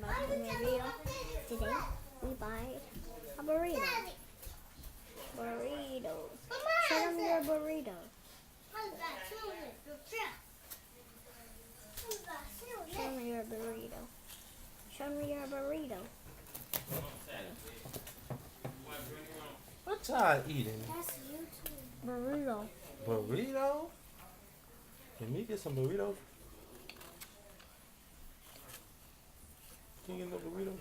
about the burrito. Today we buy a burrito. Burritos. Show them your burrito. Show me your burrito. Show me your burrito. What y'all eating? That's YouTube. Burrito. Burrito? Can we get some burritos? Can you get no burrito?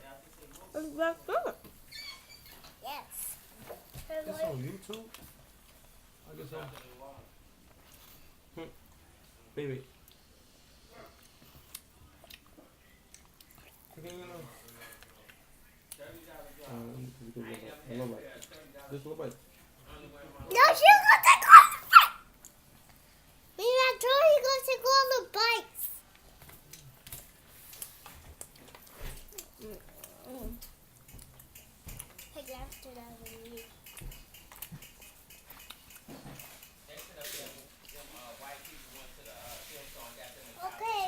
It's that good. Yes. It's on YouTube? I guess so. Baby. Can you get no? A little bite. Just a little bite. No, she's gonna take all the bites. Maybe I told you gonna take all the bites. Take after that when you. Okay.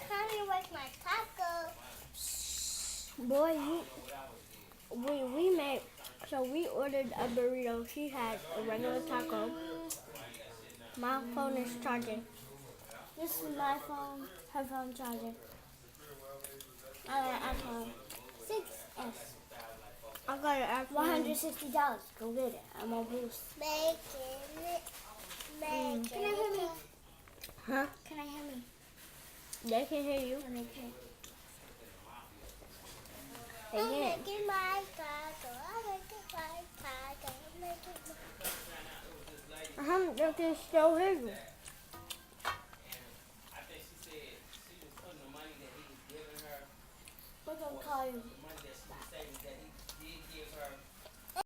Time to make my taco. Boy, we made. So we ordered a burrito. She had a regular taco. My phone is charging. This is my phone. Her phone charging. I got an iPhone 6S. I got an iPhone. $160. Go get it. I'm on Boost. Can I hear me? Huh? Can I hear me? They can hear you. And they can. I'm making my taco. I'm making my taco. I'm making my... They can still hear you. We're going to call you back.